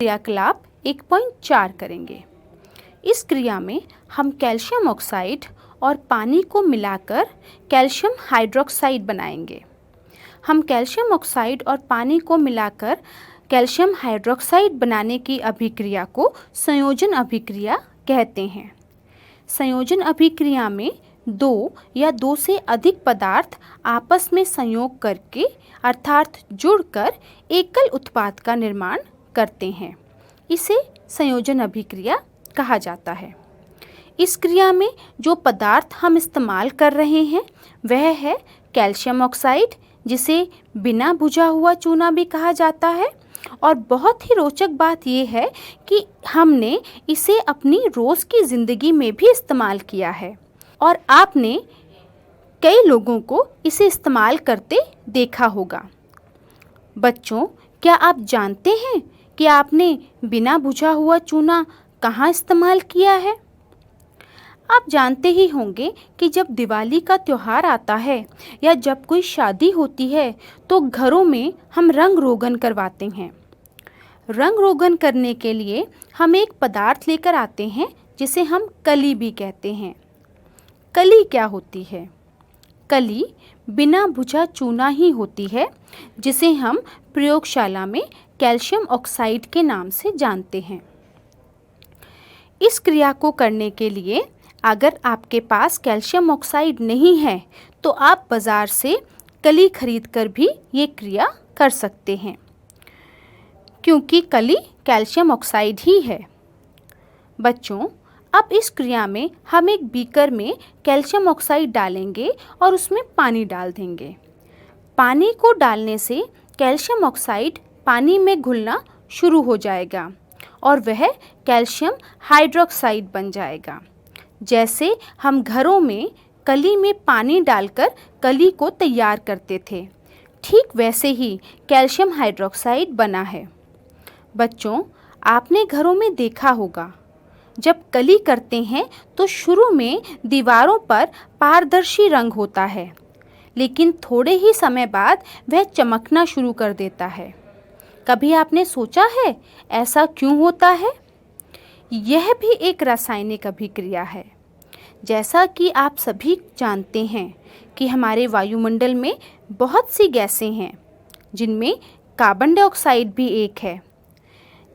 क्रियाकलाप 1.4 करेंगे। इस क्रिया में हम कैल्शियम ऑक्साइड और पानी को मिलाकर कैल्शियम हाइड्रोक्साइड बनाएंगे। हम कैल्शियम ऑक्साइड और पानी को मिलाकर कैल्शियम हाइड्रोक्साइड बनाने की अभिक्रिया को संयोजन अभिक्रिया कहते हैं। संयोजन अभिक्रिया में दो या दो से अधिक पदार्थ आपस में संयोग करके अर्थात जुड़कर एकल उत्पाद का निर्माण करते हैं। इसे संयोजन अभिक्रिया कहा जाता है। इस क्रिया में जो पदार्थ हम इस्तेमाल कर रहे हैं वह है कैल्शियम ऑक्साइड, जिसे बिना बुझा हुआ चूना भी कहा जाता है। और बहुत ही रोचक बात यह है कि हमने इसे अपनी रोज़ की ज़िंदगी में भी इस्तेमाल किया है और आपने कई लोगों को इसे इस्तेमाल करते देखा होगा। बच्चों, क्या आप जानते हैं कि आपने बिना बुझा हुआ चूना कहाँ इस्तेमाल किया है? आप जानते ही होंगे कि जब दिवाली का त्यौहार आता है या जब कोई शादी होती है तो घरों में हम रंग रोगन करवाते हैं। रंग रोगन करने के लिए हम एक पदार्थ लेकर आते हैं जिसे हम कली भी कहते हैं। कली क्या होती है? कली बिना बुझा चूना ही होती है, जिसे हम प्रयोगशाला में कैल्शियम ऑक्साइड के नाम से जानते हैं। इस क्रिया को करने के लिए अगर आपके पास कैल्शियम ऑक्साइड नहीं है तो आप बाज़ार से कली खरीद कर भी ये क्रिया कर सकते हैं, क्योंकि कली कैल्शियम ऑक्साइड ही है। बच्चों, अब इस क्रिया में हम एक बीकर में कैल्शियम ऑक्साइड डालेंगे और उसमें पानी डाल देंगे। पानी को डालने से कैल्शियम ऑक्साइड पानी में घुलना शुरू हो जाएगा और वह कैल्शियम हाइड्रोक्साइड बन जाएगा। जैसे हम घरों में कली में पानी डालकर कली को तैयार करते थे, ठीक वैसे ही कैल्शियम हाइड्रोक्साइड बना है। बच्चों, आपने घरों में देखा होगा, जब कली करते हैं तो शुरू में दीवारों पर पारदर्शी रंग होता है, लेकिन थोड़े ही समय बाद वह चमकना शुरू कर देता है। कभी आपने सोचा है ऐसा क्यों होता है? यह भी एक रासायनिक अभिक्रिया है। जैसा कि आप सभी जानते हैं कि हमारे वायुमंडल में बहुत सी गैसें हैं, जिनमें कार्बन डाइऑक्साइड भी एक है।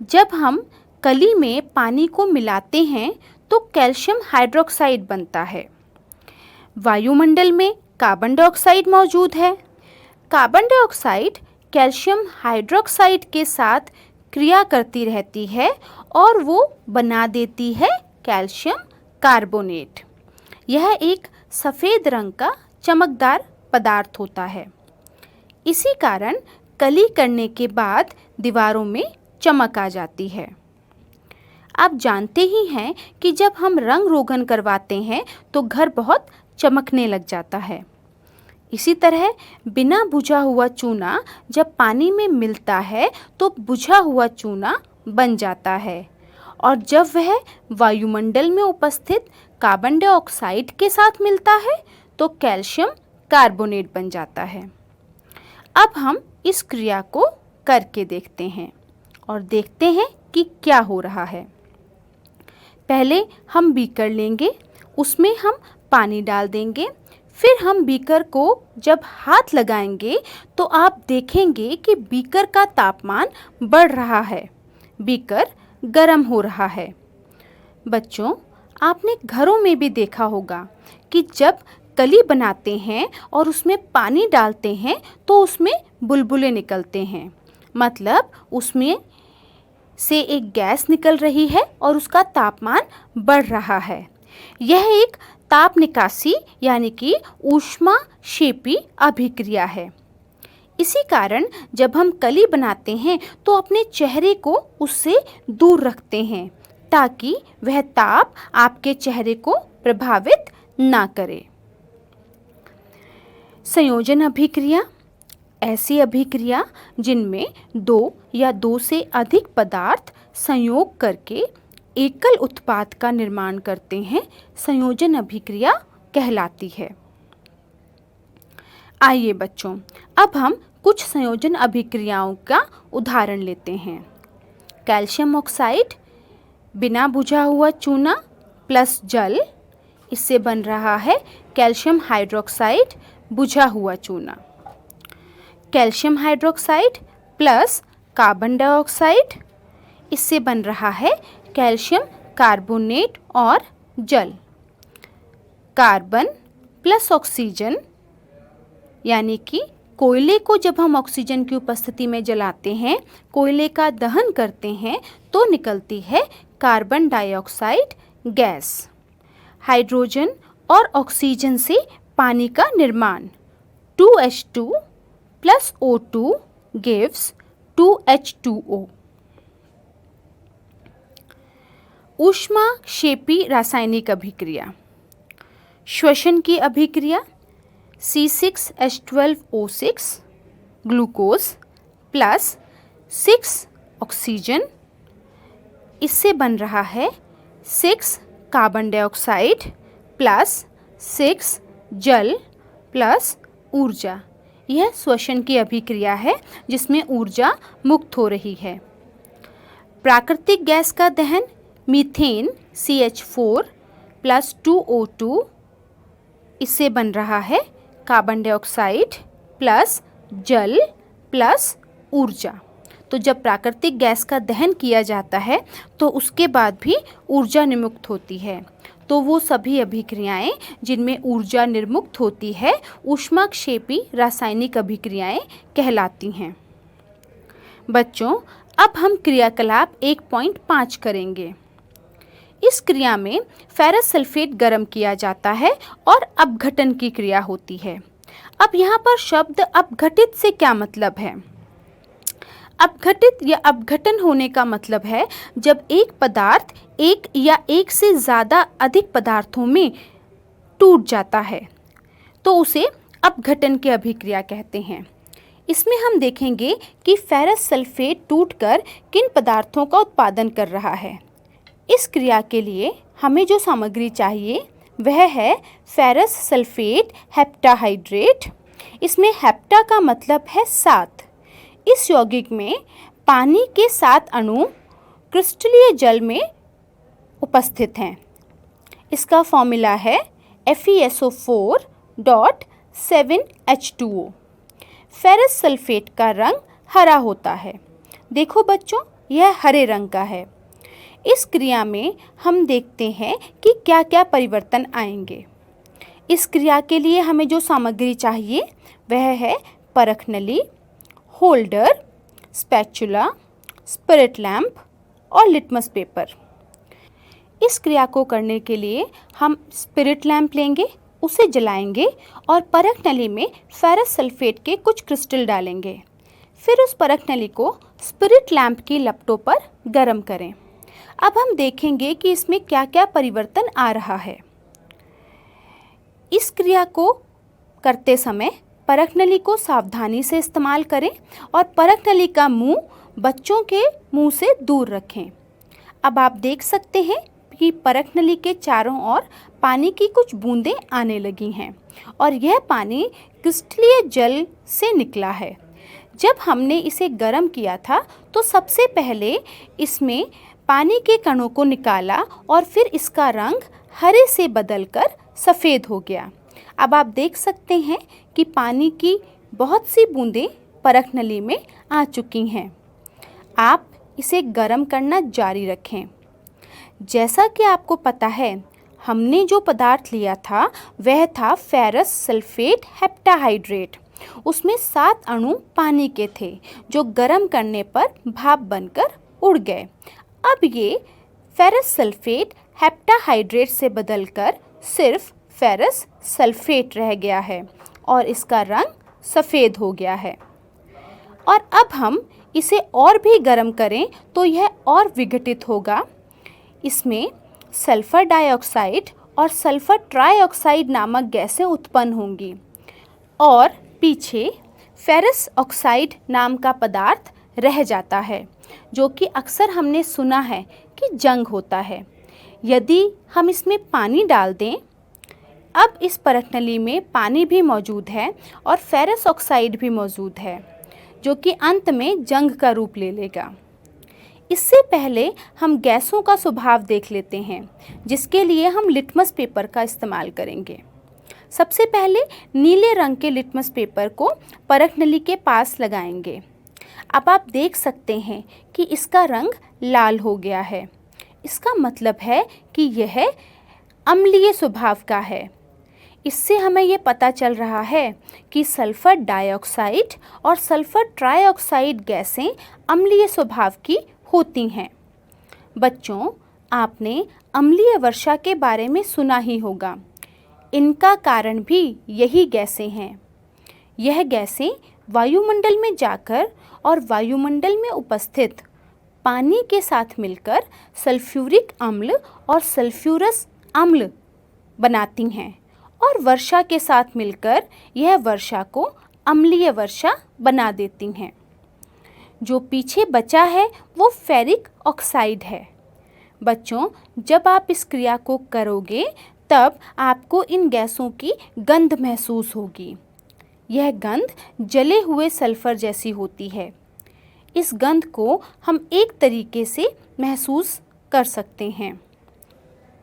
जब हम कली में पानी को मिलाते हैं तो कैल्शियम हाइड्रोक्साइड बनता है। वायुमंडल में कार्बन डाइऑक्साइड मौजूद है। कार्बन डाइऑक्साइड कैल्शियम हाइड्रोक्साइड के साथ क्रिया करती रहती है और वो बना देती है कैल्शियम कार्बोनेट। यह एक सफ़ेद रंग का चमकदार पदार्थ होता है। इसी कारण कली करने के बाद दीवारों में चमक आ जाती है। आप जानते ही हैं कि जब हम रंग रोगन करवाते हैं तो घर बहुत चमकने लग जाता है। इसी तरह बिना बुझा हुआ चूना जब पानी में मिलता है तो बुझा हुआ चूना बन जाता है और जब वह वायुमंडल में उपस्थित कार्बन डाइऑक्साइड के साथ मिलता है तो कैल्शियम कार्बोनेट बन जाता है। अब हम इस क्रिया को करके देखते हैं और देखते हैं कि क्या हो रहा है। पहले हम बीकर लेंगे, उसमें हम पानी डाल देंगे। फिर हम बीकर को जब हाथ लगाएंगे तो आप देखेंगे कि बीकर का तापमान बढ़ रहा है, बीकर गर्म हो रहा है। बच्चों, आपने घरों में भी देखा होगा कि जब कली बनाते हैं और उसमें पानी डालते हैं तो उसमें बुलबुले निकलते हैं, मतलब उसमें से एक गैस निकल रही है और उसका तापमान बढ़ रहा है। यह एक ताप निकासी यानी कि ऊष्माक्षेपी अभिक्रिया है। इसी कारण जब हम कली बनाते हैं तो अपने चेहरे को उससे दूर रखते हैं ताकि वह ताप आपके चेहरे को प्रभावित ना करे। संयोजन अभिक्रिया ऐसी अभिक्रिया जिनमें दो या दो से अधिक पदार्थ संयोग करके एकल उत्पाद का निर्माण करते हैं, संयोजन अभिक्रिया कहलाती है। आइए बच्चों, अब हम कुछ संयोजन अभिक्रियाओं का उदाहरण लेते हैं। कैल्शियम ऑक्साइड बिना बुझा हुआ चूना प्लस जल, इससे बन रहा है कैल्शियम हाइड्रोक्साइड बुझा हुआ चूना। Calcium hydroxide plus carbon dioxide, इससे बन रहा है कैल्शियम कार्बोनेट और जल। कार्बन प्लस ऑक्सीजन, यानी कि कोयले को जब हम ऑक्सीजन की उपस्थिति में जलाते हैं, कोयले का दहन करते हैं, तो निकलती है कार्बन डाइऑक्साइड गैस। हाइड्रोजन और ऑक्सीजन से पानी का निर्माण 2H2 plus O2 gives 2H2O। ऊष्माक्षेपी रासायनिक अभिक्रिया, श्वसन की अभिक्रिया C6H12O6 ग्लूकोज प्लस 6 ऑक्सीजन, इससे बन रहा है 6 कार्बन डाइऑक्साइड प्लस 6 जल प्लस ऊर्जा। यह श्वसन की अभिक्रिया है जिसमें ऊर्जा मुक्त हो रही है। प्राकृतिक गैस का दहन मीथेन CH4 प्लस 2O2, इससे बन रहा है कार्बन डाइऑक्साइड प्लस जल प्लस ऊर्जा। तो जब प्राकृतिक गैस का दहन किया जाता है तो उसके बाद भी ऊर्जा निर्मुक्त होती है। तो वो सभी अभिक्रियाएं जिनमें ऊर्जा निर्मुक्त होती है ऊष्माक्षेपी रासायनिक अभिक्रियाएं कहलाती हैं। बच्चों, अब हम क्रियाकलाप 1.5 करेंगे। इस क्रिया में फेरस सल्फेट गर्म किया जाता है और अपघटन की क्रिया होती है। अब यहाँ पर शब्द अपघटित से क्या मतलब है? अपघटित या अपघटन होने का मतलब है जब एक पदार्थ एक या एक से ज़्यादा अधिक पदार्थों में टूट जाता है तो उसे अपघटन की अभिक्रिया कहते हैं। इसमें हम देखेंगे कि फेरस सल्फेट टूटकर किन पदार्थों का उत्पादन कर रहा है। इस क्रिया के लिए हमें जो सामग्री चाहिए वह है फेरस सल्फेट हेप्टाहाइड्रेट। इसमें हेप्टा का मतलब है 7। इस यौगिक में पानी के 7 अणु क्रिस्टलीय जल में उपस्थित हैं। इसका फॉर्मूला है FeSO4.7H2O। फेरस सल्फेट का रंग हरा होता है। देखो बच्चों, यह हरे रंग का है। इस क्रिया में हम देखते हैं कि क्या क्या परिवर्तन आएंगे। इस क्रिया के लिए हमें जो सामग्री चाहिए वह है परख नली, होल्डर, स्पैचुला, स्पिरिट लैंप और लिटमस पेपर। इस क्रिया को करने के लिए हम स्पिरिट लैंप लेंगे, उसे जलाएंगे और परख नली में फेरस सल्फेट के कुछ क्रिस्टल डालेंगे। फिर उस परख नली को स्पिरिट लैंप की लपटों पर गर्म करें। अब हम देखेंगे कि इसमें क्या क्या परिवर्तन आ रहा है। इस क्रिया को करते समय परख नली को सावधानी से इस्तेमाल करें और परख नली का मुंह बच्चों के मुंह से दूर रखें। अब आप देख सकते हैं कि परख नली के चारों ओर पानी की कुछ बूंदें आने लगी हैं और यह पानी क्रिस्टलीय जल से निकला है। जब हमने इसे गर्म किया था तो सबसे पहले इसमें पानी के कणों को निकाला और फिर इसका रंग हरे से बदलकर सफ़ेद हो गया। अब आप देख सकते हैं कि पानी की बहुत सी बूंदें परख नली में आ चुकी हैं। आप इसे गर्म करना जारी रखें। जैसा कि आपको पता है, हमने जो पदार्थ लिया था वह था फेरस सल्फेट हेप्टाहाइड्रेट। उसमें 7 अणु पानी के थे जो गर्म करने पर भाप बनकर उड़ गए। अब ये फेरस सल्फेट हेप्टाहाइड्रेट से बदलकर सिर्फ फेरस सल्फेट रह गया है और इसका रंग सफ़ेद हो गया है। और अब हम इसे और भी गर्म करें तो यह और विघटित होगा। इसमें सल्फ़र डाइऑक्साइड और सल्फ़र ट्राइऑक्साइड नामक गैसें उत्पन्न होंगी और पीछे फेरस ऑक्साइड नाम का पदार्थ रह जाता है, जो कि अक्सर हमने सुना है कि जंग होता है। यदि हम इसमें पानी डाल दें, अब इस परख नली में पानी भी मौजूद है और फेरस ऑक्साइड भी मौजूद है, जो कि अंत में जंग का रूप ले लेगा। इससे पहले हम गैसों का स्वभाव देख लेते हैं, जिसके लिए हम लिटमस पेपर का इस्तेमाल करेंगे। सबसे पहले नीले रंग के लिटमस पेपर को परख नली के पास लगाएंगे। अब आप देख सकते हैं कि इसका रंग लाल हो गया है। इसका मतलब है कि यह अम्लीय स्वभाव का है। इससे हमें ये पता चल रहा है कि सल्फर डाइऑक्साइड और सल्फर ट्राइऑक्साइड गैसें अम्लीय स्वभाव की होती हैं। बच्चों, आपने अम्लीय वर्षा के बारे में सुना ही होगा। इनका कारण भी यही गैसें हैं। यह गैसें वायुमंडल में जाकर और वायुमंडल में उपस्थित पानी के साथ मिलकर सल्फ्यूरिक अम्ल और सल्फ्यूरस अम्ल बनाती हैं और वर्षा के साथ मिलकर यह वर्षा को अम्लीय वर्षा बना देती हैं। जो पीछे बचा है वो फेरिक ऑक्साइड है। बच्चों, जब आप इस क्रिया को करोगे तब आपको इन गैसों की गंध महसूस होगी। यह गंध जले हुए सल्फर जैसी होती है। इस गंध को हम एक तरीके से महसूस कर सकते हैं।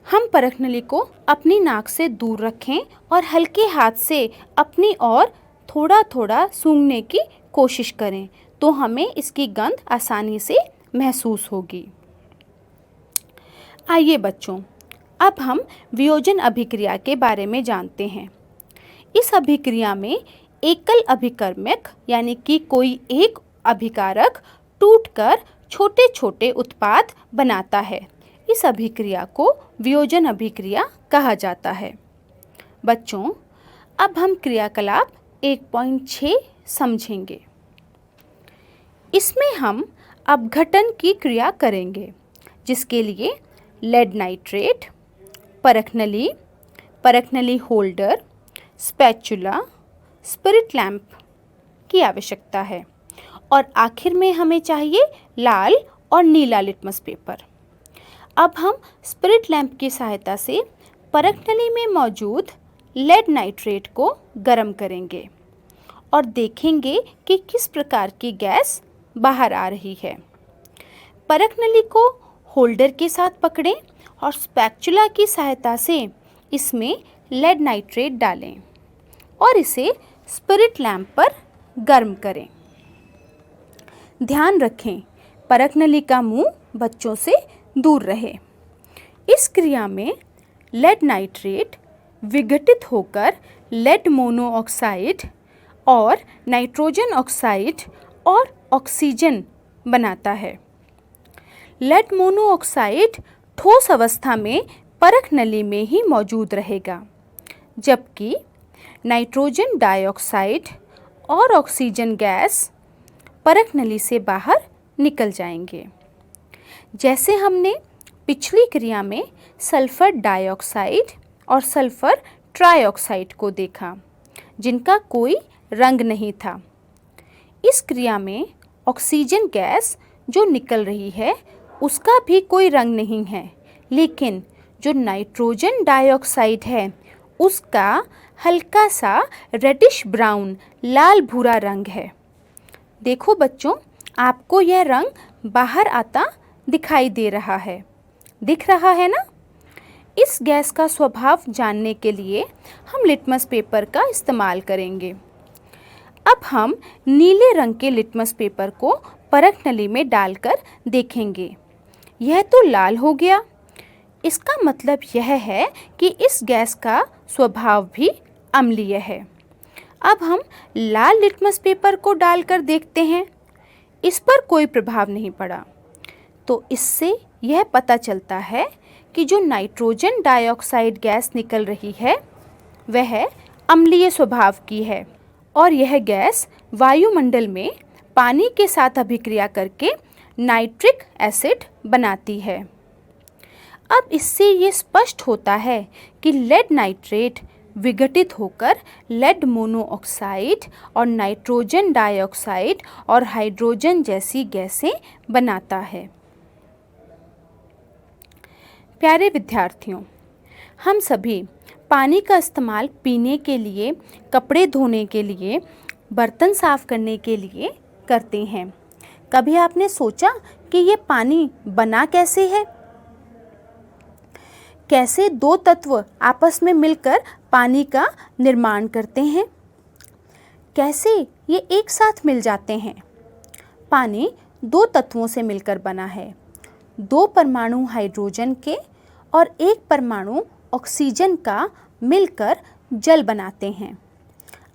हम परख नली को अपनी नाक से दूर रखें और हल्के हाथ से अपनी ओर थोड़ा थोड़ा सूंघने की कोशिश करें, तो हमें इसकी गंध आसानी से महसूस होगी। आइए बच्चों, अब हम वियोजन अभिक्रिया के बारे में जानते हैं। इस अभिक्रिया में एकल अभिकर्मक यानी कि कोई एक अभिकारक टूटकर छोटे छोटे उत्पाद बनाता है। इस अभिक्रिया को वियोजन अभिक्रिया कहा जाता है। बच्चों, अब हम क्रियाकलाप 1.6 समझेंगे। इसमें हम अपघटन की क्रिया करेंगे, जिसके लिए लेड नाइट्रेट, परख नली होल्डर, स्पैचुला, स्पिरिट लैंप की आवश्यकता है और आखिर में हमें चाहिए लाल और नीला लिटमस पेपर। अब हम स्पिरिट लैंप की सहायता से परख नली में मौजूद लेड नाइट्रेट को गर्म करेंगे और देखेंगे कि किस प्रकार की गैस बाहर आ रही है। परख नली को होल्डर के साथ पकड़ें और स्पैचुला की सहायता से इसमें लेड नाइट्रेट डालें और इसे स्पिरिट लैंप पर गर्म करें। ध्यान रखें, परख नली का मुंह बच्चों से दूर रहे। इस क्रिया में लेड नाइट्रेट विघटित होकर लेड मोनोऑक्साइड और नाइट्रोजन ऑक्साइड और ऑक्सीजन बनाता है। लेड मोनोऑक्साइड ठोस अवस्था में परख नली में ही मौजूद रहेगा, जबकि नाइट्रोजन डाइऑक्साइड और ऑक्सीजन गैस परख नली से बाहर निकल जाएंगे। जैसे हमने पिछली क्रिया में सल्फर डाइऑक्साइड और सल्फर ट्राइऑक्साइड को देखा, जिनका कोई रंग नहीं था। इस क्रिया में ऑक्सीजन गैस जो निकल रही है उसका भी कोई रंग नहीं है, लेकिन जो नाइट्रोजन डाइऑक्साइड है उसका हल्का सा रेडिश ब्राउन लाल भूरा रंग है। देखो बच्चों, आपको यह रंग बाहर आता दिखाई दे रहा है, दिख रहा है ना? इस गैस का स्वभाव जानने के लिए हम लिटमस पेपर का इस्तेमाल करेंगे। अब हम नीले रंग के लिटमस पेपर को परख नली में डालकर देखेंगे। यह तो लाल हो गया। इसका मतलब यह है कि इस गैस का स्वभाव भी अम्लीय है। अब हम लाल लिटमस पेपर को डालकर देखते हैं। इस पर कोई प्रभाव नहीं पड़ा, तो इससे यह पता चलता है कि जो नाइट्रोजन डाइऑक्साइड गैस निकल रही है वह अम्लीय स्वभाव की है और यह गैस वायुमंडल में पानी के साथ अभिक्रिया करके नाइट्रिक एसिड बनाती है। अब इससे ये स्पष्ट होता है कि लेड नाइट्रेट विघटित होकर लेड मोनोऑक्साइड और नाइट्रोजन डाइऑक्साइड और हाइड्रोजन जैसी गैसें बनाता है। प्यारे विद्यार्थियों, हम सभी पानी का इस्तेमाल पीने के लिए, कपड़े धोने के लिए, बर्तन साफ करने के लिए करते हैं। कभी आपने सोचा कि ये पानी बना कैसे है। कैसे दो तत्व आपस में मिलकर पानी का निर्माण करते हैं, कैसे ये एक साथ मिल जाते हैं। पानी दो तत्वों से मिलकर बना है, दो परमाणु हाइड्रोजन के और एक परमाणु ऑक्सीजन का मिलकर जल बनाते हैं।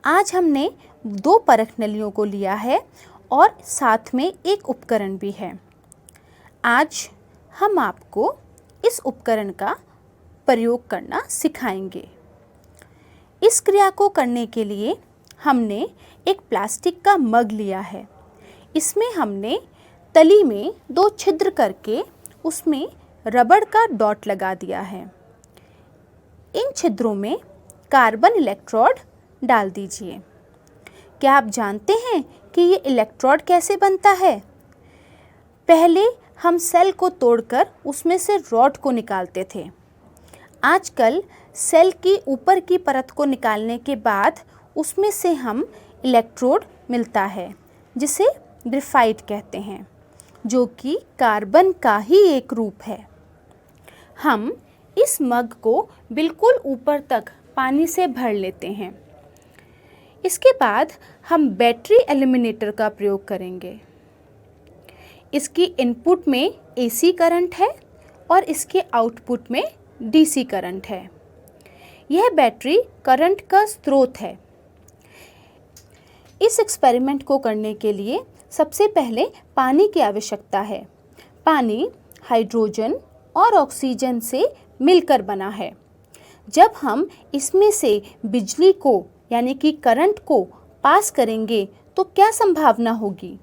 आज हमने दो परख नलियों को लिया है और साथ में एक उपकरण भी है। आज हम आपको इस उपकरण का प्रयोग करना सिखाएंगे। इस क्रिया को करने के लिए हमने एक प्लास्टिक का मग लिया है। इसमें हमने तली में दो छिद्र करके उसमें रबड़ का डॉट लगा दिया है। इन छिद्रों में कार्बन इलेक्ट्रोड डाल दीजिए। क्या आप जानते हैं कि ये इलेक्ट्रोड कैसे बनता है? पहले हम सेल को तोड़कर उसमें से रॉड को निकालते थे। आजकल सेल की ऊपर की परत को निकालने के बाद उसमें से हम इलेक्ट्रोड मिलता है, जिसे ग्रेफाइट कहते हैं, जो कि कार्बन का ही एक रूप है। हम इस मग को बिल्कुल ऊपर तक पानी से भर लेते हैं। इसके बाद हम बैटरी एलिमिनेटर का प्रयोग करेंगे। इसकी इनपुट में एसी करंट है और इसके आउटपुट में डीसी करंट है। यह बैटरी करंट का स्रोत है। इस एक्सपेरिमेंट को करने के लिए सबसे पहले पानी की आवश्यकता है। पानी हाइड्रोजन और ऑक्सीजन से मिलकर बना है। जब हम इसमें से बिजली को यानी कि करंट को पास करेंगे तो क्या संभावना होगी?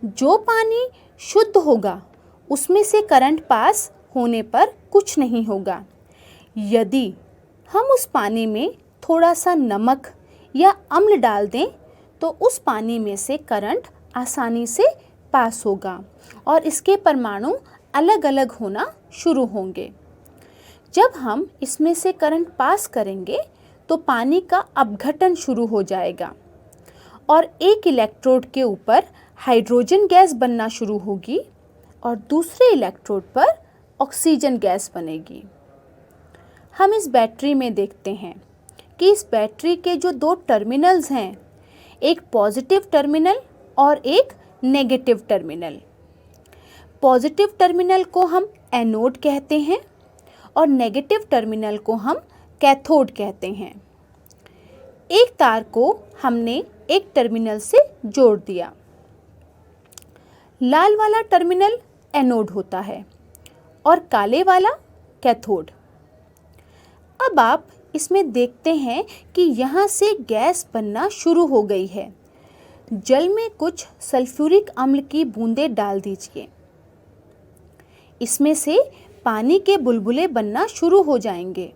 जो पानी शुद्ध होगा उसमें से करंट पास होने पर कुछ नहीं होगा। यदि हम उस पानी में थोड़ा सा नमक या अम्ल डाल दें तो उस पानी में से करंट आसानी से पास होगा और इसके परमाणु अलग अलग होना शुरू होंगे। जब हम इसमें से करंट पास करेंगे तो पानी का अपघटन शुरू हो जाएगा और एक इलेक्ट्रोड के ऊपर हाइड्रोजन गैस बनना शुरू होगी और दूसरे इलेक्ट्रोड पर ऑक्सीजन गैस बनेगी। हम इस बैटरी में देखते हैं कि इस बैटरी के जो दो टर्मिनल्स हैं, एक पॉजिटिव टर्मिनल और एक नेगेटिव टर्मिनल। पॉजिटिव टर्मिनल को हम एनोड कहते हैं और नेगेटिव टर्मिनल को हम कैथोड कहते हैं। एक तार को हमने एक टर्मिनल से जोड़ दिया। लाल वाला टर्मिनल एनोड होता है और काले वाला कैथोड। अब आप इसमें देखते हैं कि यहाँ से गैस बनना शुरू हो गई है। जल में कुछ सल्फ्यूरिक अम्ल की बूंदें डाल दीजिए। इसमें से पानी के बुलबुले बनना शुरू हो जाएंगे।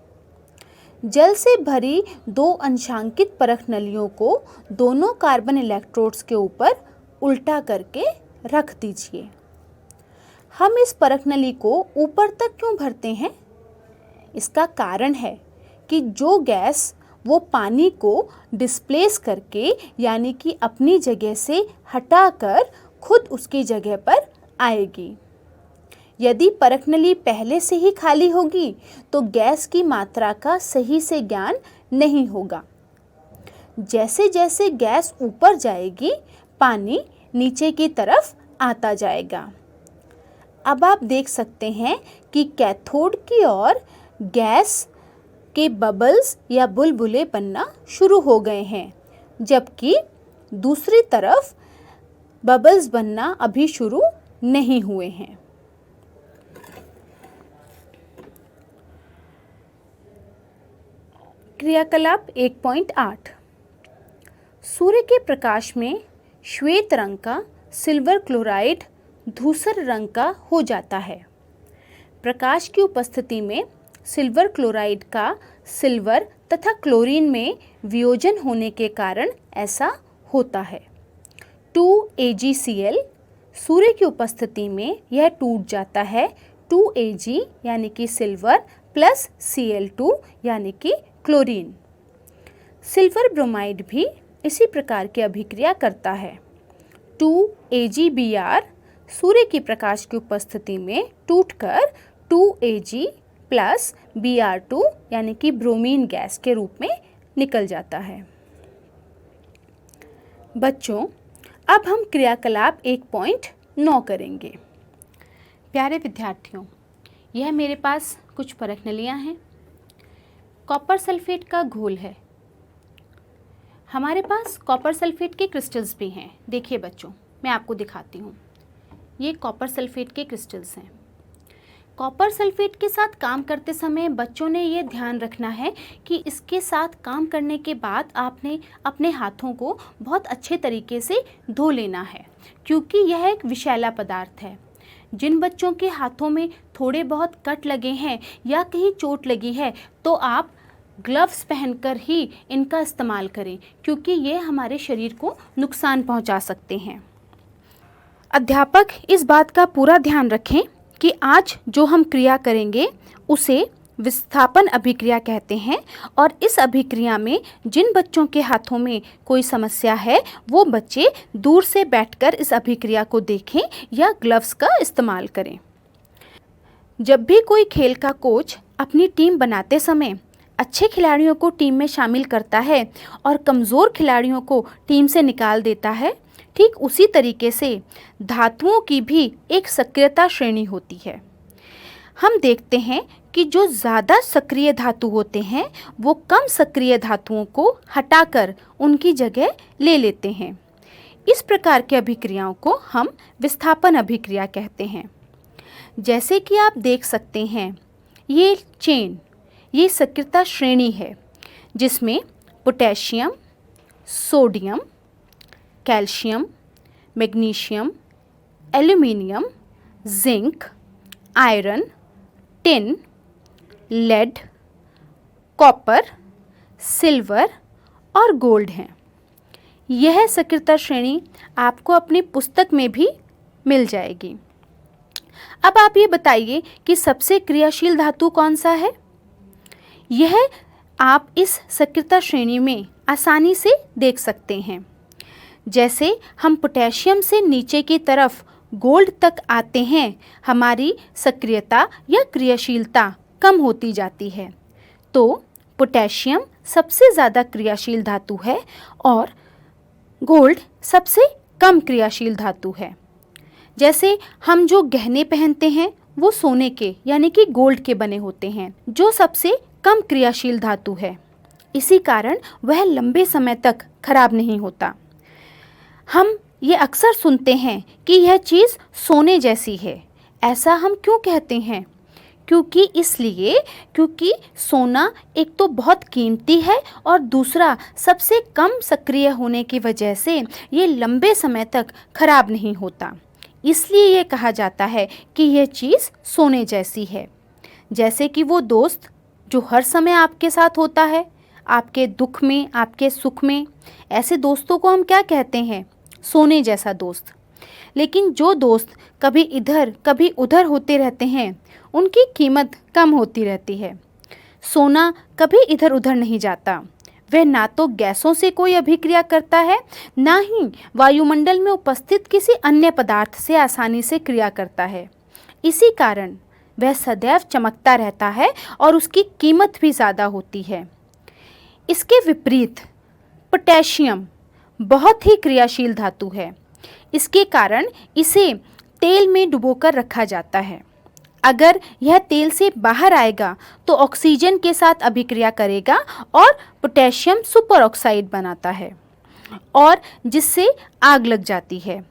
जल से भरी दो अंशांकित परख नलियों को दोनों कार्बन इलेक्ट्रोड्स के ऊपर उल्टा करके रख दीजिए। हम इस परख नली को ऊपर तक क्यों भरते हैं? इसका कारण है कि जो गैस वो पानी को डिस्प्लेस करके यानी कि अपनी जगह से हटाकर खुद उसकी जगह पर आएगी। यदि परख नली पहले से ही खाली होगी तो गैस की मात्रा का सही से ज्ञान नहीं होगा। जैसे जैसे गैस ऊपर जाएगी पानी नीचे की तरफ आता जाएगा। अब आप देख सकते हैं कि कैथोड की ओर गैस के बबल्स या बुलबुले बनना शुरू हो गए हैं, जबकि दूसरी तरफ बबल्स बनना अभी शुरू नहीं हुए हैं। क्रियाकलाप 1.8। सूर्य के प्रकाश में श्वेत रंग का सिल्वर क्लोराइड धूसर रंग का हो जाता है। प्रकाश की उपस्थिति में सिल्वर क्लोराइड का सिल्वर तथा क्लोरीन में वियोजन होने के कारण ऐसा होता है। 2AgCl सूर्य की उपस्थिति में यह टूट जाता है 2Ag यानी कि सिल्वर प्लस Cl2 यानी कि क्लोरीन। सिल्वर ब्रोमाइड भी इसी प्रकार की अभिक्रिया करता है। 2AgBr सूर्य की प्रकाश की उपस्थिति में टूटकर 2Ag प्लस Br2 यानी कि ब्रोमीन गैस के रूप में निकल जाता है। बच्चों, अब हम क्रियाकलाप 1.9 करेंगे। प्यारे विद्यार्थियों, यह मेरे पास कुछ परख नलियाँ हैं। कॉपर सल्फेट का घोल है। हमारे पास कॉपर सल्फेट के क्रिस्टल्स भी हैं। देखिए बच्चों, मैं आपको दिखाती हूँ। ये कॉपर सल्फेट के क्रिस्टल्स हैं। कॉपर सल्फेट के साथ काम करते समय बच्चों ने ये ध्यान रखना है कि इसके साथ काम करने के बाद आपने अपने हाथों को बहुत अच्छे तरीके से धो लेना है, क्योंकि यह एक विषैला पदार्थ है। जिन बच्चों के हाथों में थोड़े बहुत कट लगे हैं या कहीं चोट लगी है, तो आप ग्लव्स पहनकर ही इनका इस्तेमाल करें, क्योंकि ये हमारे शरीर को नुकसान पहुंचा सकते हैं। अध्यापक इस बात का पूरा ध्यान रखें कि आज जो हम क्रिया करेंगे उसे विस्थापन अभिक्रिया कहते हैं, और इस अभिक्रिया में जिन बच्चों के हाथों में कोई समस्या है वो बच्चे दूर से बैठकर इस अभिक्रिया को देखें या ग्लव्स का इस्तेमाल करें। जब भी कोई खेल का कोच अपनी टीम बनाते समय अच्छे खिलाड़ियों को टीम में शामिल करता है और कमज़ोर खिलाड़ियों को टीम से निकाल देता है, ठीक उसी तरीके से धातुओं की भी एक सक्रियता श्रेणी होती है। हम देखते हैं कि जो ज़्यादा सक्रिय धातु होते हैं वो कम सक्रिय धातुओं को हटाकर उनकी जगह ले लेते हैं। इस प्रकार की अभिक्रियाओं को हम विस्थापन अभिक्रिया कहते हैं। जैसे कि आप देख सकते हैं, ये चेन, ये सक्रियता श्रेणी है जिसमें potassium, sodium, calcium, magnesium, aluminium, zinc, iron, tin, lead, copper, silver और गोल्ड हैं। यह सक्रियता श्रेणी आपको अपनी पुस्तक में भी मिल जाएगी। अब आप ये बताइए कि सबसे क्रियाशील धातु कौन सा है? यह आप इस सक्रियता श्रेणी में आसानी से देख सकते हैं। जैसे हम पोटेशियम से नीचे की तरफ गोल्ड तक आते हैं, हमारी सक्रियता या क्रियाशीलता कम होती जाती है। तो पोटेशियम सबसे ज़्यादा क्रियाशील धातु है और गोल्ड सबसे कम क्रियाशील धातु है। जैसे हम जो गहने पहनते हैं वो सोने के यानी कि गोल्ड के बने होते हैं, जो सबसे कम क्रियाशील धातु है। इसी कारण वह लंबे समय तक खराब नहीं होता। हम ये अक्सर सुनते हैं कि यह चीज़ सोने जैसी है। ऐसा हम क्यों कहते हैं? क्योंकि सोना एक तो बहुत कीमती है और दूसरा सबसे कम सक्रिय होने की वजह से ये लंबे समय तक खराब नहीं होता। इसलिए ये कहा जाता है कि यह चीज़ सोने जैसी है। जैसे कि वो दोस्त जो हर समय आपके साथ होता है, आपके दुख में, आपके सुख में, ऐसे दोस्तों को हम क्या कहते हैं? सोने जैसा दोस्त। लेकिन जो दोस्त कभी इधर कभी उधर होते रहते हैं, उनकी कीमत कम होती रहती है। सोना कभी इधर उधर नहीं जाता। वह ना तो गैसों से कोई अभिक्रिया करता है, ना ही वायुमंडल में उपस्थित किसी अन्य पदार्थ से आसानी से क्रिया करता है। इसी कारण वह सदैव चमकता रहता है और उसकी कीमत भी ज़्यादा होती है। इसके विपरीत पोटेशियम बहुत ही क्रियाशील धातु है। इसके कारण इसे तेल में डुबोकर रखा जाता है। अगर यह तेल से बाहर आएगा तो ऑक्सीजन के साथ अभिक्रिया करेगा और पोटेशियम सुपर ऑक्साइड बनाता है और जिससे आग लग जाती है।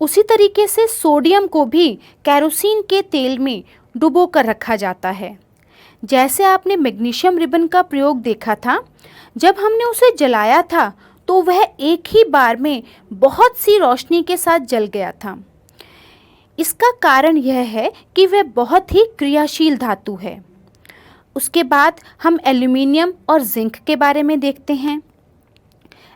उसी तरीके से सोडियम को भी केरोसिन के तेल में डुबो कर रखा जाता है। जैसे आपने मैग्नीशियम रिबन का प्रयोग देखा था, जब हमने उसे जलाया था तो वह एक ही बार में बहुत सी रोशनी के साथ जल गया था। इसका कारण यह है कि वह बहुत ही क्रियाशील धातु है। उसके बाद हम एल्यूमिनियम और जिंक के बारे में देखते हैं।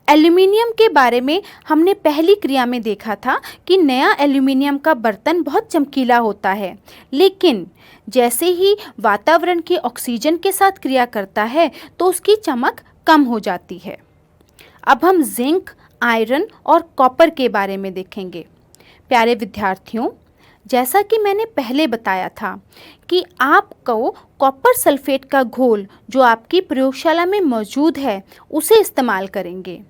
एल्यूमिनियम के बारे में हमने पहली क्रिया में देखा था कि नया एल्यूमिनियम का बर्तन बहुत चमकीला होता है, लेकिन जैसे ही वातावरण की ऑक्सीजन के साथ क्रिया करता है तो उसकी चमक कम हो जाती है। अब हम जिंक, आयरन और कॉपर के बारे में देखेंगे। प्यारे विद्यार्थियों, जैसा कि मैंने पहले बताया था कि आपको कॉपर सल्फेट का घोल जो आपकी प्रयोगशाला में मौजूद है उसे इस्तेमाल करेंगे।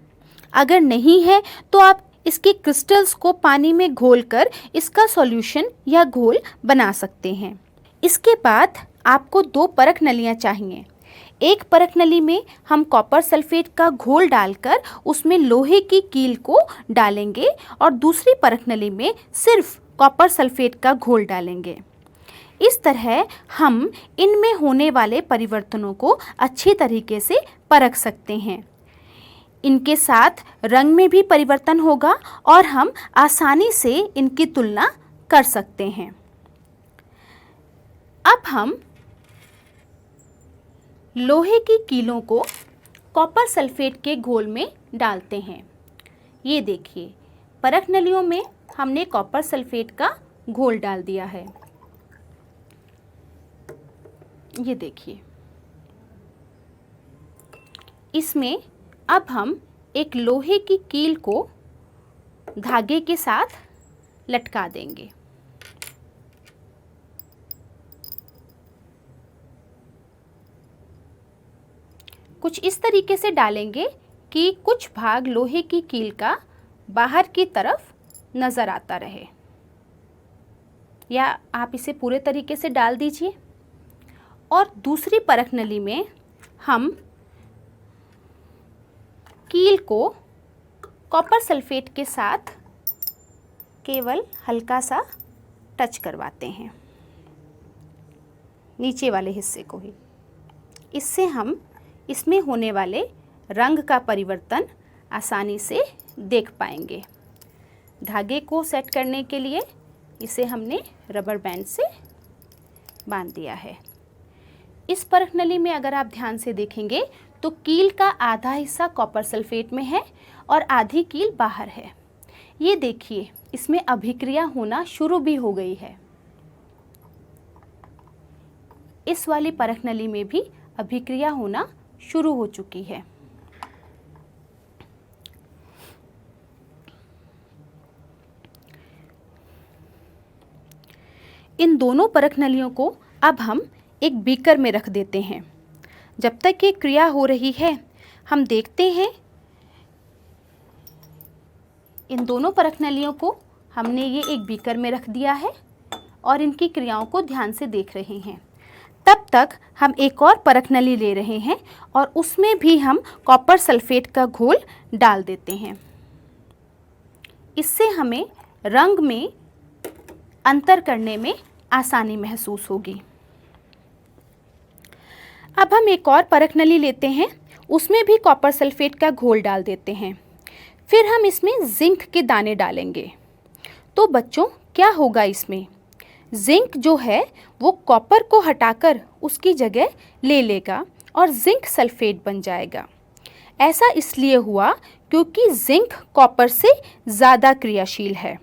अगर नहीं है तो आप इसके क्रिस्टल्स को पानी में घोलकर इसका सॉल्यूशन या घोल बना सकते हैं। इसके बाद आपको 2 परख नलियाँ चाहिए। एक परख नली में हम कॉपर सल्फेट का घोल डालकर उसमें लोहे की कील को डालेंगे और दूसरी परख नली में सिर्फ कॉपर सल्फेट का घोल डालेंगे। इस तरह हम इनमें होने वाले परिवर्तनों को अच्छी तरीके से परख सकते हैं। इनके साथ रंग में भी परिवर्तन होगा और हम आसानी से इनकी तुलना कर सकते हैं। अब हम लोहे की कीलों को कॉपर सल्फेट के घोल में डालते हैं। ये देखिए, परख नलियों में हमने कॉपर सल्फेट का घोल डाल दिया है। ये देखिए, इसमें अब हम एक लोहे की कील को धागे के साथ लटका देंगे। कुछ इस तरीके से डालेंगे कि कुछ भाग लोहे की कील का बाहर की तरफ नज़र आता रहे, या आप इसे पूरे तरीके से डाल दीजिए। और दूसरी परख नली में हम कील को कॉपर सल्फेट के साथ केवल हल्का सा टच करवाते हैं, नीचे वाले हिस्से को ही। इससे हम इसमें होने वाले रंग का परिवर्तन आसानी से देख पाएंगे। धागे को सेट करने के लिए इसे हमने रबर बैंड से बांध दिया है। इस परख नली में अगर आप ध्यान से देखेंगे तो कील का आधा हिस्सा कॉपर सल्फेट में है और आधी कील बाहर है। ये देखिए, इसमें अभिक्रिया होना शुरू भी हो गई है। इस वाली परख नली में भी अभिक्रिया होना शुरू हो चुकी है। इन दोनों परख नलियों को अब हम एक बीकर में रख देते हैं। जब तक ये क्रिया हो रही है, हम देखते हैं इन दोनों परख नलियों को हमने ये एक बीकर में रख दिया है और इनकी क्रियाओं को ध्यान से देख रहे हैं। तब तक हम एक और परख नली ले रहे हैं और उसमें भी हम कॉपर सल्फेट का घोल डाल देते हैं। इससे हमें रंग में अंतर करने में आसानी महसूस होगी। अब हम एक और परख नली लेते हैं, उसमें भी कॉपर सल्फेट का घोल डाल देते हैं। फिर हम इसमें जिंक के दाने डालेंगे। तो बच्चों, क्या होगा इसमें? जिंक जो है वो कॉपर को हटाकर उसकी जगह ले लेगा और जिंक सल्फेट बन जाएगा। ऐसा इसलिए हुआ क्योंकि जिंक कॉपर से ज़्यादा क्रियाशील है,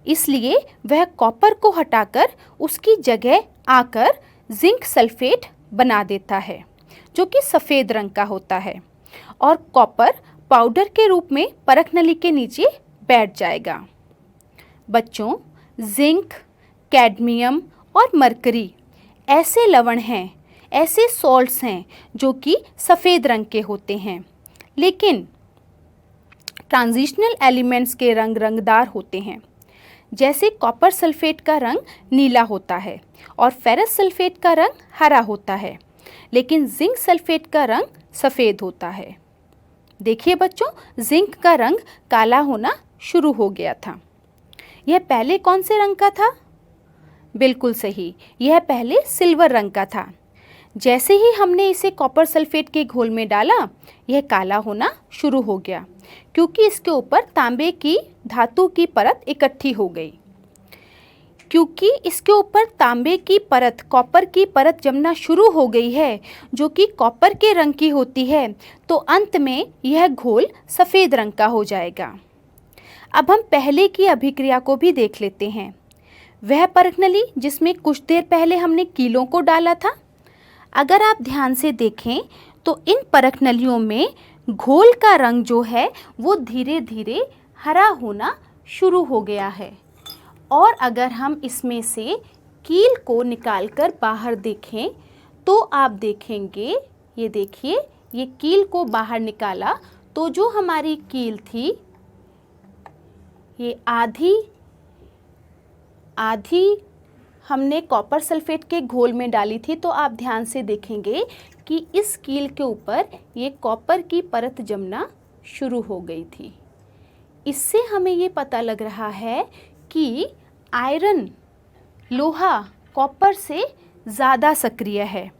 इसलिए वह कॉपर को हटाकर उसकी जगह आकर जिंक सल्फेट बना देता है, जो कि सफ़ेद रंग का होता है और कॉपर पाउडर के रूप में परख नली के नीचे बैठ जाएगा। बच्चों, जिंक, कैडमियम और मरकरी ऐसे लवण हैं, ऐसे सॉल्ट्स हैं जो कि सफ़ेद रंग के होते हैं, लेकिन ट्रांजिशनल एलिमेंट्स के रंग रंगदार होते हैं। जैसे कॉपर सल्फेट का रंग नीला होता है और फेरस सल्फेट का रंग हरा होता है, लेकिन जिंक सल्फेट का रंग सफ़ेद होता है। देखिए बच्चों, जिंक का रंग काला होना शुरू हो गया था। यह पहले कौन से रंग का था? बिल्कुल सही, यह पहले सिल्वर रंग का था। जैसे ही हमने इसे कॉपर सल्फेट के घोल में डाला, यह काला होना शुरू हो गया, क्योंकि इसके ऊपर तांबे की धातु की परत इकट्ठी हो गई। क्योंकि इसके ऊपर तांबे की परत, कॉपर की परत जमना शुरू हो गई है, जो कि कॉपर के रंग की होती है, तो अंत में यह घोल सफ़ेद रंग का हो जाएगा। अब हम पहले की अभिक्रिया को भी देख लेते हैं। वह परख नली जिसमें कुछ देर पहले हमने कीलों को डाला था, अगर आप ध्यान से देखें तो इन परख नलियों में घोल का रंग जो है वो धीरे धीरे हरा होना शुरू हो गया है और अगर हम इसमें से कील को निकालकर बाहर देखें तो आप देखेंगे, ये देखिए, ये कील को बाहर निकाला तो जो हमारी कील थी ये आधी हमने कॉपर सल्फेट के घोल में डाली थी। तो आप ध्यान से देखेंगे कि इस कील के ऊपर ये कॉपर की परत जमना शुरू हो गई थी। इससे हमें ये पता लग रहा है कि आयरन, लोहा कॉपर से ज़्यादा सक्रिय है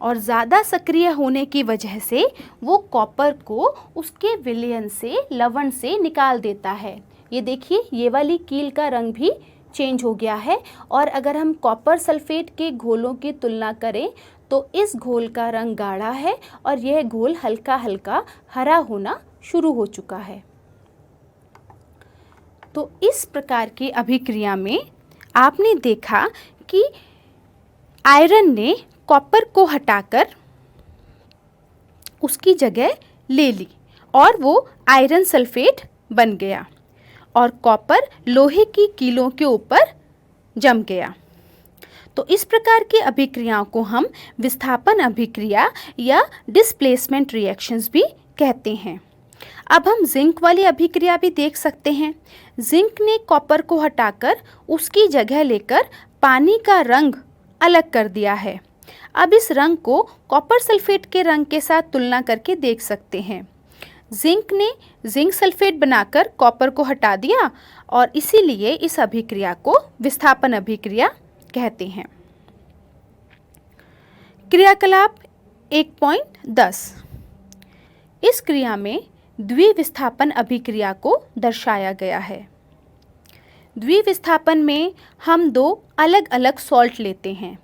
और ज़्यादा सक्रिय होने की वजह से वो कॉपर को उसके विलयन से, लवण से निकाल देता है। ये देखिए, ये वाली कील का रंग भी चेंज हो गया है और अगर हम कॉपर सल्फेट के घोलों की तुलना करें तो इस घोल का रंग गाढ़ा है और यह घोल हल्का हल्का हरा होना शुरू हो चुका है। तो इस प्रकार की अभिक्रिया में आपने देखा कि आयरन ने कॉपर को हटाकर उसकी जगह ले ली और वो आयरन सल्फेट बन गया और कॉपर लोहे की कीलों के ऊपर जम गया। तो इस प्रकार की अभिक्रियाओं को हम विस्थापन अभिक्रिया या डिस्प्लेसमेंट रिएक्शंस भी कहते हैं। अब हम जिंक वाली अभिक्रिया भी देख सकते हैं। जिंक ने कॉपर को हटाकर उसकी जगह लेकर पानी का रंग अलग कर दिया है। अब इस रंग को कॉपर सल्फेट के रंग के साथ तुलना करके देख सकते हैं। जिंक ने जिंक सल्फेट बनाकर कॉपर को हटा दिया और इसीलिए इस अभिक्रिया को विस्थापन अभिक्रिया कहते हैं। क्रियाकलाप 1.10। इस क्रिया में द्विविस्थापन अभिक्रिया को दर्शाया गया है। द्विविस्थापन में हम दो अलग अलग सॉल्ट लेते हैं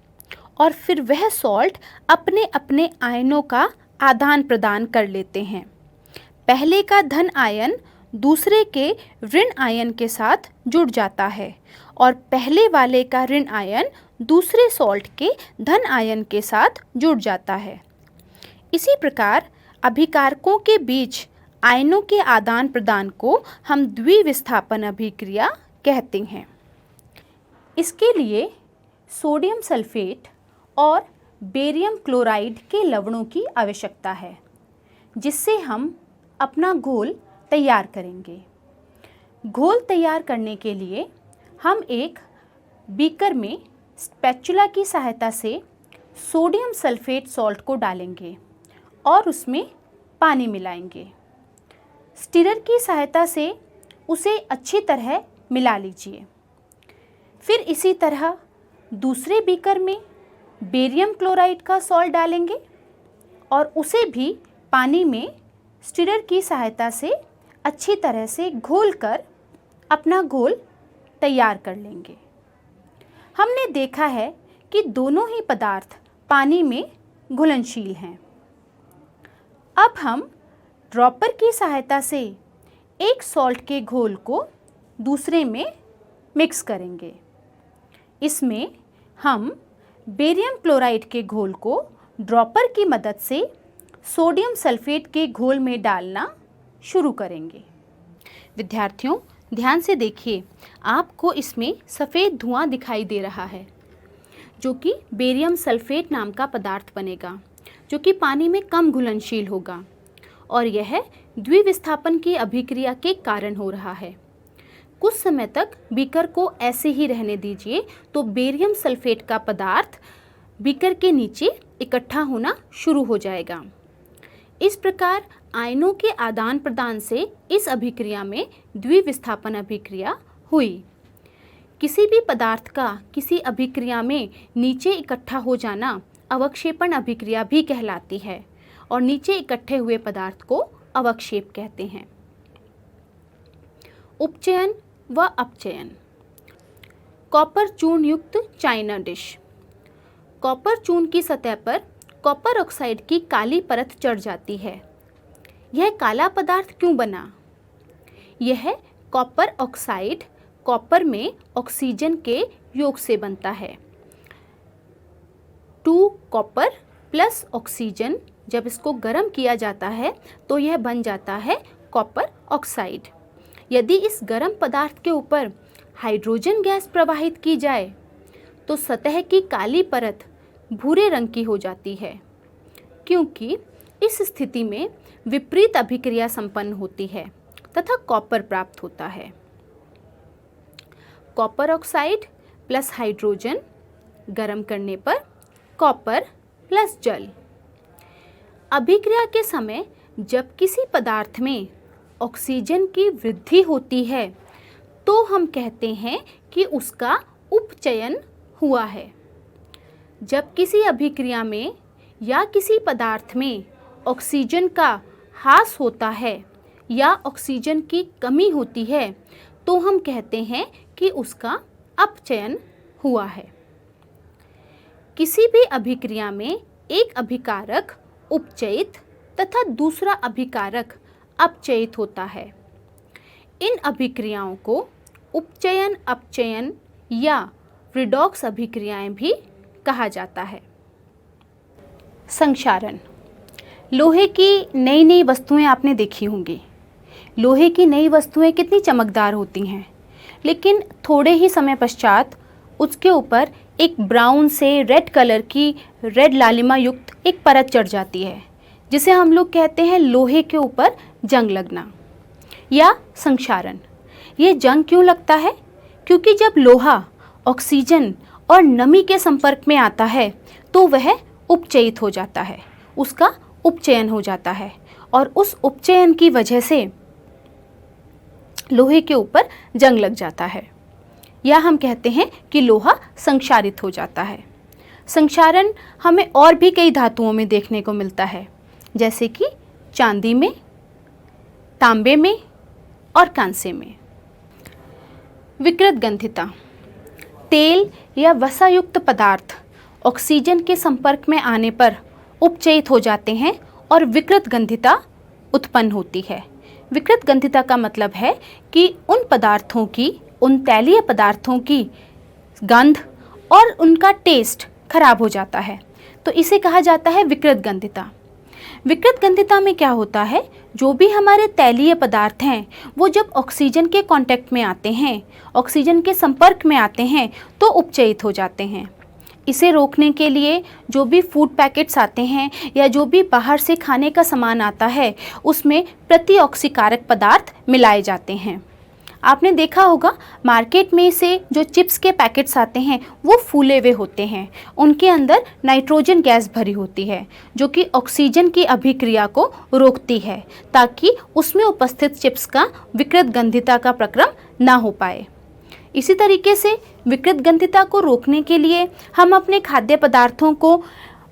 और फिर वह सॉल्ट अपने अपने आयनों का आदान प्रदान कर लेते हैं। पहले का धन आयन दूसरे के ऋण आयन के साथ जुड़ जाता है और पहले वाले का ऋण आयन दूसरे सॉल्ट के धन आयन के साथ जुड़ जाता है। इसी प्रकार अभिकारकों के बीच आयनों के आदान प्रदान को हम द्विविस्थापन अभिक्रिया कहते हैं। इसके लिए सोडियम सल्फेट और बेरियम क्लोराइड के लवणों की आवश्यकता है, जिससे हम अपना घोल तैयार करेंगे। घोल तैयार करने के लिए हम एक बीकर में स्पैचुला की सहायता से सोडियम सल्फेट सॉल्ट को डालेंगे और उसमें पानी मिलाएंगे। स्टिरर की सहायता से उसे अच्छी तरह मिला लीजिए। फिर इसी तरह दूसरे बीकर में बेरियम क्लोराइड का सॉल्ट डालेंगे और उसे भी पानी में स्टिरर की सहायता से अच्छी तरह से घोलकर अपना घोल तैयार कर लेंगे। हमने देखा है कि दोनों ही पदार्थ पानी में घुलनशील हैं। अब हम ड्रॉपर की सहायता से एक सॉल्ट के घोल को दूसरे में मिक्स करेंगे। इसमें हम बेरियम क्लोराइड के घोल को ड्रॉपर की मदद से सोडियम सल्फेट के घोल में डालना शुरू करेंगे। विद्यार्थियों, ध्यान से देखिए, आपको इसमें सफ़ेद धुआं दिखाई दे रहा है, जो कि बेरियम सल्फेट नाम का पदार्थ बनेगा, जो कि पानी में कम घुलनशील होगा और यह द्विविस्थापन की अभिक्रिया के कारण हो रहा है। कुछ समय तक बीकर को ऐसे ही रहने दीजिए तो बेरियम सल्फेट का पदार्थ बीकर के नीचे इकट्ठा होना शुरू हो जाएगा। इस प्रकार आयनों के आदान प्रदान से इस अभिक्रिया में द्विविस्थापन अभिक्रिया हुई। किसी भी पदार्थ का किसी अभिक्रिया में नीचे इकट्ठा हो जाना अवक्षेपण अभिक्रिया भी कहलाती है और नीचे इकट्ठे हुए पदार्थ को अवक्षेप कहते हैं। उपचयन व अपचयन। कॉपर चूर्ण युक्त चाइना डिश। कॉपर चूर्ण की सतह पर कॉपर ऑक्साइड की काली परत चढ़ जाती है। यह काला पदार्थ क्यों बना? यह कॉपर ऑक्साइड कॉपर में ऑक्सीजन के योग से बनता है। 2 कॉपर प्लस ऑक्सीजन, जब इसको गर्म किया जाता है तो यह बन जाता है कॉपर ऑक्साइड। यदि इस गर्म पदार्थ के ऊपर हाइड्रोजन गैस प्रवाहित की जाए तो सतह की काली परत भूरे रंग की हो जाती है, क्योंकि इस स्थिति में विपरीत अभिक्रिया संपन्न होती है तथा कॉपर प्राप्त होता है। कॉपर ऑक्साइड प्लस हाइड्रोजन गर्म करने पर कॉपर प्लस जल। अभिक्रिया के समय जब किसी पदार्थ में ऑक्सीजन की वृद्धि होती है तो हम कहते हैं कि उसका उपचयन हुआ है। जब किसी अभिक्रिया में या किसी पदार्थ में ऑक्सीजन का ह्रास होता है या ऑक्सीजन की कमी होती है तो हम कहते हैं कि उसका अपचयन हुआ है। किसी भी अभिक्रिया में एक अभिकारक उपचयित तथा दूसरा अभिकारक अपचयित होता है। इन अभिक्रियाओं को उपचयन, अपचयन या रिडॉक्स अभिक्रियाएं भी कहा जाता है। संक्षारण। लोहे की नई नई वस्तुएं आपने देखी होंगी। लोहे की नई वस्तुएं कितनी चमकदार होती हैं, लेकिन थोड़े ही समय पश्चात उसके ऊपर एक ब्राउन से रेड कलर की रेड लालिमा युक्त एक परत चढ़ जाती है, जिसे हम लोग कहते हैं लोहे के ऊपर जंग लगना या संक्षारण। ये जंग क्यों लगता है? क्योंकि जब लोहा ऑक्सीजन और नमी के संपर्क में आता है तो वह उपचयित हो जाता है, उसका उपचयन हो जाता है और उस उपचयन की वजह से लोहे के ऊपर जंग लग जाता है, या हम कहते हैं कि लोहा संक्षारित हो जाता है। संक्षारण हमें और भी कई धातुओं में देखने को मिलता है, जैसे कि चांदी में, तांबे में और कांसे में। विकृत गंधिता। तेल या वसायुक्त पदार्थ ऑक्सीजन के संपर्क में आने पर उपचयित हो जाते हैं और विकृत गंधिता उत्पन्न होती है। विकृत गंधिता का मतलब है कि उन पदार्थों की, उन तैलीय पदार्थों की गंध और उनका टेस्ट खराब हो जाता है, तो इसे कहा जाता है विकृत गंधिता। विकृत गंधिता में क्या होता है, जो भी हमारे तैलीय पदार्थ हैं वो जब ऑक्सीजन के कांटेक्ट में आते हैं, ऑक्सीजन के संपर्क में आते हैं तो उपचयित हो जाते हैं। इसे रोकने के लिए जो भी फूड पैकेट्स आते हैं या जो भी बाहर से खाने का सामान आता है उसमें प्रतिऑक्सीकारक पदार्थ मिलाए जाते हैं। आपने देखा होगा मार्केट में से जो चिप्स के पैकेट्स आते हैं वो फूले हुए होते हैं, उनके अंदर नाइट्रोजन गैस भरी होती है जो कि ऑक्सीजन की अभिक्रिया को रोकती है, ताकि उसमें उपस्थित चिप्स का विकृत गंधिता का प्रक्रम ना हो पाए। इसी तरीके से विकृत गंधिता को रोकने के लिए हम अपने खाद्य पदार्थों को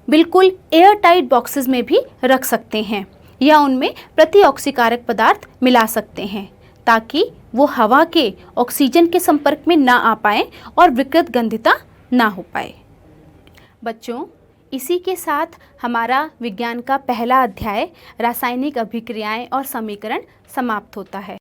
बिल्कुल एयर टाइट बॉक्सेस में भी रख सकते हैं या उनमें प्रतिऑक्सीकारक पदार्थ मिला सकते हैं, ताकि वो हवा के ऑक्सीजन के संपर्क में ना आ पाए और विकृत गंधिता ना हो पाए। बच्चों, इसी के साथ हमारा विज्ञान का पहला अध्याय रासायनिक अभिक्रियाएं और समीकरण समाप्त होता है।